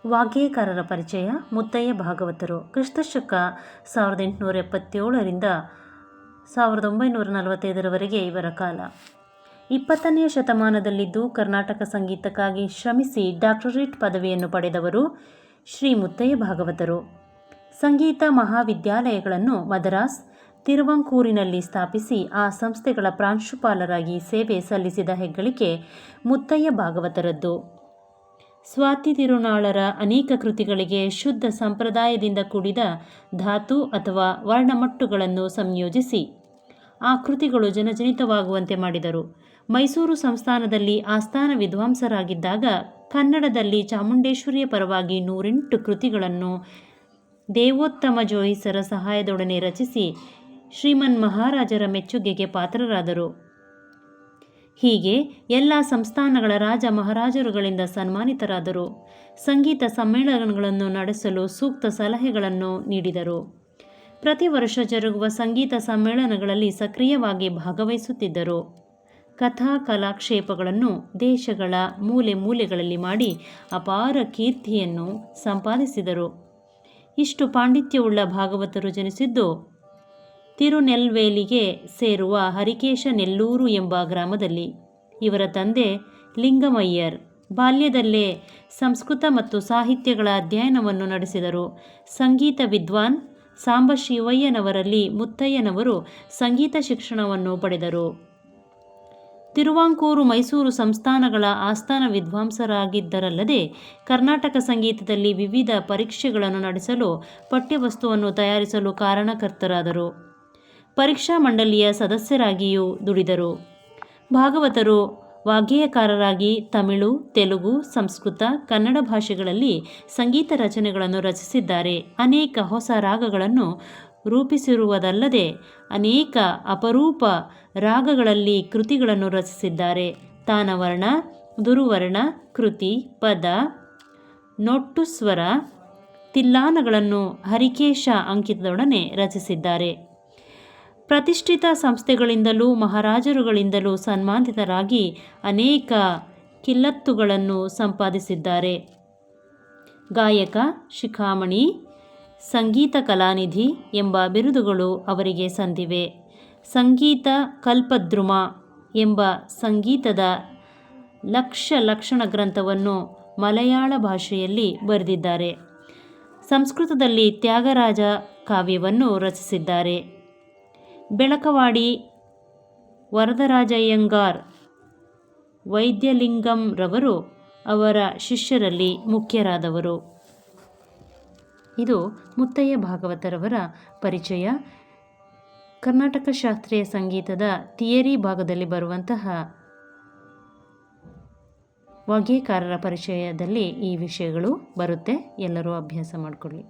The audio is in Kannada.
ವಾಗ್ಗೇಯಕಾರರ ಪರಿಚಯ. ಮುತ್ತಯ್ಯ ಭಾಗವತರು ಕ್ರಿಸ್ತಶಕ 1877ರಿಂದ 1945ರವರೆಗೆ ಇವರ ಕಾಲ. 20ನೇ ಶತಮಾನದಲ್ಲಿದ್ದು ಕರ್ನಾಟಕ ಸಂಗೀತಕ್ಕಾಗಿ ಶ್ರಮಿಸಿ ಡಾಕ್ಟರೇಟ್ ಪದವಿಯನ್ನು ಪಡೆದವರು ಶ್ರೀ ಮುತ್ತಯ್ಯ ಭಾಗವತರು. ಸಂಗೀತ ಮಹಾವಿದ್ಯಾಲಯಗಳನ್ನು ಮದರಾಸ್, ತಿರುವಾಂಕೂರಿನಲ್ಲಿ ಸ್ಥಾಪಿಸಿ ಆ ಸಂಸ್ಥೆಗಳ ಪ್ರಾಂಶುಪಾಲರಾಗಿ ಸೇವೆ ಸಲ್ಲಿಸಿದ ಹೆಗ್ಗಳಿಕೆ ಮುತ್ತಯ್ಯ ಭಾಗವತರದ್ದು. ಸ್ವಾತಿ ತಿರುನಾಳರ ಅನೇಕ ಕೃತಿಗಳಿಗೆ ಶುದ್ಧ ಸಂಪ್ರದಾಯದಿಂದ ಕೂಡಿದ ಧಾತು ಅಥವಾ ವರ್ಣಮಟ್ಟುಗಳನ್ನು ಸಂಯೋಜಿಸಿ ಆ ಕೃತಿಗಳು ಜನಜನಿತವಾಗುವಂತೆ ಮಾಡಿದರು. ಮೈಸೂರು ಸಂಸ್ಥಾನದಲ್ಲಿ ಆಸ್ಥಾನ ವಿದ್ವಾಂಸರಾಗಿದ್ದಾಗ ಕನ್ನಡದಲ್ಲಿ ಚಾಮುಂಡೇಶ್ವರಿಯ ಪರವಾಗಿ 108 ಕೃತಿಗಳನ್ನು ದೇವೋತ್ತಮ ಜೋಯಿಸರ ಸಹಾಯದೊಡನೆ ರಚಿಸಿ ಶ್ರೀಮನ್ ಮಹಾರಾಜರ ಮೆಚ್ಚುಗೆಗೆ ಪಾತ್ರರಾದರು. ಹೀಗೆ ಎಲ್ಲ ಸಂಸ್ಥಾನಗಳ ರಾಜ ಮಹಾರಾಜರುಗಳಿಂದ ಸನ್ಮಾನಿತರಾದರು. ಸಂಗೀತ ಸಮ್ಮೇಳನಗಳನ್ನು ನಡೆಸಲು ಸೂಕ್ತ ಸಲಹೆಗಳನ್ನು ನೀಡಿದರು. ಪ್ರತಿ ವರ್ಷ ಜರುಗುವ ಸಂಗೀತ ಸಮ್ಮೇಳನಗಳಲ್ಲಿ ಸಕ್ರಿಯವಾಗಿ ಭಾಗವಹಿಸುತ್ತಿದ್ದರು. ಕಥಾ ಕಲಾಕ್ಷೇಪಗಳನ್ನು ದೇಶಗಳ ಮೂಲೆ ಮೂಲೆಗಳಲ್ಲಿ ಮಾಡಿ ಅಪಾರ ಕೀರ್ತಿಯನ್ನು ಸಂಪಾದಿಸಿದರು. ಇಷ್ಟು ಪಾಂಡಿತ್ಯವುಳ್ಳ ಭಾಗವತರು ಜನಿಸಿದ್ದು ತಿರುನೆಲ್ವೇಲಿಗೆ ಸೇರುವ ಹರಿಕೇಶ ನೆಲ್ಲೂರು ಎಂಬ ಗ್ರಾಮದಲ್ಲಿ. ಇವರ ತಂದೆ ಲಿಂಗಮಯ್ಯರ್ ಬಾಲ್ಯದಲ್ಲೇ ಸಂಸ್ಕೃತ ಮತ್ತು ಸಾಹಿತ್ಯಗಳ ಅಧ್ಯಯನವನ್ನು ನಡೆಸಿದರು. ಸಂಗೀತ ವಿದ್ವಾನ್ ಸಾಂಬಶಿವಯ್ಯನವರಲ್ಲಿ ಮುತ್ತಯ್ಯನವರು ಸಂಗೀತ ಶಿಕ್ಷಣವನ್ನು ಪಡೆದರು. ತಿರುವಾಂಕೂರು, ಮೈಸೂರು ಸಂಸ್ಥಾನಗಳ ಆಸ್ಥಾನ ವಿದ್ವಾಂಸರಾಗಿದ್ದರಲ್ಲದೆ ಕರ್ನಾಟಕ ಸಂಗೀತದಲ್ಲಿ ವಿವಿಧ ಪರೀಕ್ಷೆಗಳನ್ನು ನಡೆಸಲು ಪಠ್ಯವಸ್ತುವನ್ನು ತಯಾರಿಸಲು ಕಾರಣಕರ್ತರಾದರು. ಪರೀಕ್ಷಾ ಮಂಡಳಿಯ ಸದಸ್ಯರಾಗಿಯೂ ದುಡಿದರು. ಭಾಗವತರು ವಾಗ್ಗೇಯಕಾರರಾಗಿ ತಮಿಳು, ತೆಲುಗು, ಸಂಸ್ಕೃತ, ಕನ್ನಡ ಭಾಷೆಗಳಲ್ಲಿ ಸಂಗೀತ ರಚನೆಗಳನ್ನು ರಚಿಸಿದ್ದಾರೆ. ಅನೇಕ ಹೊಸ ರಾಗಗಳನ್ನು ರೂಪಿಸಿರುವುದಲ್ಲದೆ ಅನೇಕ ಅಪರೂಪ ರಾಗಗಳಲ್ಲಿ ಕೃತಿಗಳನ್ನು ರಚಿಸಿದ್ದಾರೆ. ತಾನವರ್ಣ, ದುರುವರ್ಣ, ಕೃತಿ, ಪದ, ನೊಟ್ಟುಸ್ವರ, ತಿಲ್ಲಾನಗಳನ್ನು ಹರಿಕೇಶ ಅಂಕಿತದೊಡನೆ ರಚಿಸಿದ್ದಾರೆ. ಪ್ರತಿಷ್ಠಿತ ಸಂಸ್ಥೆಗಳಿಂದಲೂ ಮಹಾರಾಜರುಗಳಿಂದಲೂ ಸನ್ಮಾನಿತರಾಗಿ ಅನೇಕ ಕಿಲ್ಲತ್ತುಗಳನ್ನು ಸಂಪಾದಿಸಿದ್ದಾರೆ. ಗಾಯಕ ಶಿಖಾಮಣಿ, ಸಂಗೀತ ಕಲಾನಿಧಿ ಎಂಬ ಬಿರುದುಗಳು ಅವರಿಗೆ ಸಂದಿವೆ. ಸಂಗೀತ ಕಲ್ಪದ್ರುಮ ಎಂಬ ಸಂಗೀತದ ಲಕ್ಷಣ ಗ್ರಂಥವನ್ನು ಮಲಯಾಳ ಭಾಷೆಯಲ್ಲಿ ಬರೆದಿದ್ದಾರೆ. ಸಂಸ್ಕೃತದಲ್ಲಿ ತ್ಯಾಗರಾಜ ಕಾವ್ಯವನ್ನು ರಚಿಸಿದ್ದಾರೆ. ಬೆಳಕವಾಡಿ ವರದರಾಜಯ್ಯಂಗಾರ್, ವೈದ್ಯಲಿಂಗಂರವರು ಅವರ ಶಿಷ್ಯರಲ್ಲಿ ಮುಖ್ಯರಾದವರು. ಇದು ಮುತ್ತಯ್ಯ ಭಾಗವತರವರ ಪರಿಚಯ. ಕರ್ನಾಟಕ ಶಾಸ್ತ್ರೀಯ ಸಂಗೀತದ ಥಿಯರಿ ಭಾಗದಲ್ಲಿ ಬರುವಂತಹ ವಾಗ್ಗೇಯಕಾರರ ಪರಿಚಯದಲ್ಲಿ ಈ ವಿಷಯಗಳು ಬರುತ್ತೆ. ಎಲ್ಲರೂ ಅಭ್ಯಾಸ ಮಾಡಿಕೊಳ್ಳಿ.